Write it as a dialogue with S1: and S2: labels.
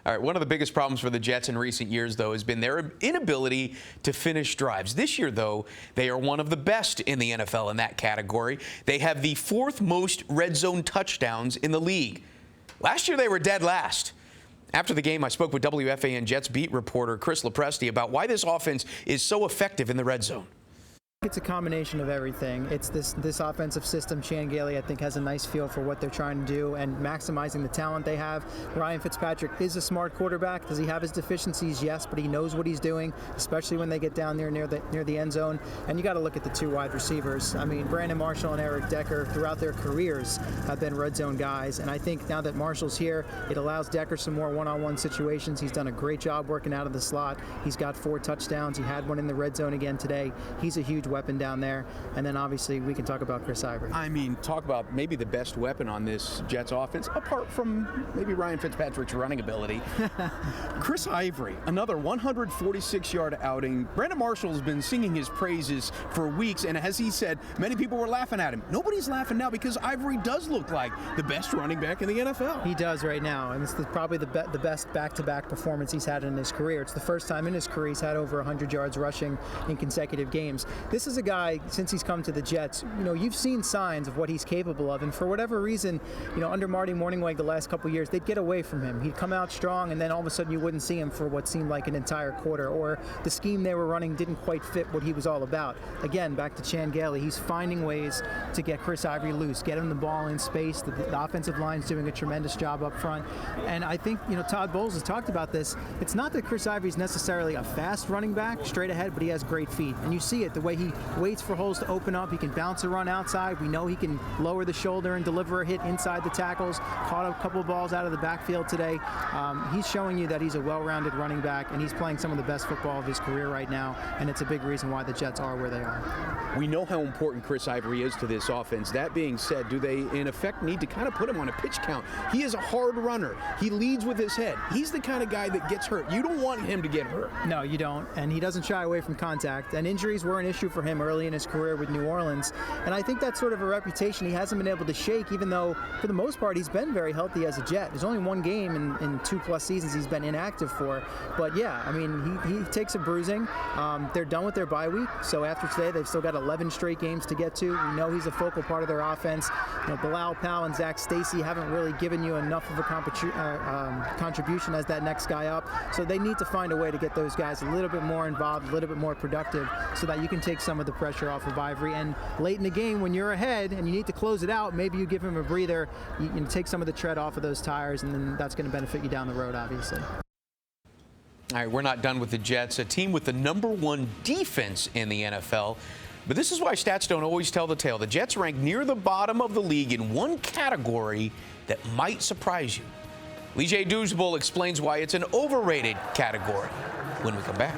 S1: All right, one of the biggest problems for the Jets in recent years, though, has been their inability to finish drives. This year, though, they are one of the best in the NFL in that category. They have the 4th most red zone touchdowns in the league. Last year, they were dead last. After the game, I spoke with WFAN Jets beat reporter Chris Lopresti about why this offense is so effective in the red zone.
S2: It's a combination of everything. It's this offensive system. Chan Gailey, I think, has a nice feel for what they're trying to do and maximizing the talent they have. Ryan Fitzpatrick is a smart quarterback. Does he have his deficiencies? Yes, but he knows what he's doing, especially when they get down there near the end zone. And you got to look at the 2 wide receivers. I mean, Brandon Marshall and Eric Decker, throughout their careers, have been red zone guys. And I think now that Marshall's here, it allows Decker some more one-on-one situations. He's done a great job working out of the slot. He's got 4 touchdowns. He had one in the red zone again today. He's a huge weapon down there. And then obviously we can talk about Chris Ivory.
S3: I mean, talk about maybe the best weapon on this Jets offense, apart from maybe Ryan Fitzpatrick's running ability. Chris Ivory, another 146-yard outing. Brandon Marshall's been singing his praises for weeks, and as he said, many people were laughing at him. Nobody's laughing now because Ivory does look like the best running back in the NFL.
S2: He does right now, and it's probably the best back-to-back performance he's had in his career. It's the first time in his career he's had over 100 yards rushing in consecutive games. This is a guy, since he's come to the Jets, you've seen signs of what he's capable of, and for whatever reason, under Marty Mornhinweg the last couple of years, they'd get away from him. He'd come out strong, and then all of a sudden you wouldn't see him for what seemed like an entire quarter, or the scheme they were running didn't quite fit what he was all about. Again, back to Chan Gailey, he's finding ways to get Chris Ivory loose, get him the ball in space. The offensive line's doing a tremendous job up front, and I think Todd Bowles has talked about this. It's not that Chris Ivory's necessarily a fast running back straight ahead, but he has great feet, and you see it the way he waits for holes to open up. He can bounce a run outside. We know he can lower the shoulder and deliver a hit inside the tackles. Caught a couple of balls out of the backfield today. He's showing you that he's a well-rounded running back, and he's playing some of the best football of his career right now, and it's a big reason why the Jets are where they are.
S3: We know how important Chris Ivory is to this offense. That being said, do they in effect need to kind of put him on a pitch count? He is a hard runner. He leads with his head. He's the kind of guy that gets hurt. You don't want him to get hurt.
S2: No, you don't, and he doesn't shy away from contact, and injuries were an issue for him early in his career with New Orleans, and I think that's sort of a reputation he hasn't been able to shake, even though for the most part he's been very healthy as a Jet. There's only one game in 2+ seasons he's been inactive for, but yeah, I mean, he takes a bruising. They're done with their bye week, so after today they've still got 11 straight games to get to. We know he's a focal part of their offense. Bilal Powell and Zach Stacy haven't really given you enough of a contribution as that next guy up, so they need to find a way to get those guys a little bit more involved, a little bit more productive, so that you can take some of the pressure off of Ivory. And late in the game, when you're ahead and you need to close it out, maybe you give him a breather, you take some of the tread off of those tires, and then that's going to benefit you down the road, obviously.
S1: All right, we're not done with the Jets, a team with the #1 defense in the NFL. But this is why stats don't always tell the tale. The Jets rank near the bottom of the league in one category that might surprise you. Lee J. Doosbull explains why it's an overrated category when we come back.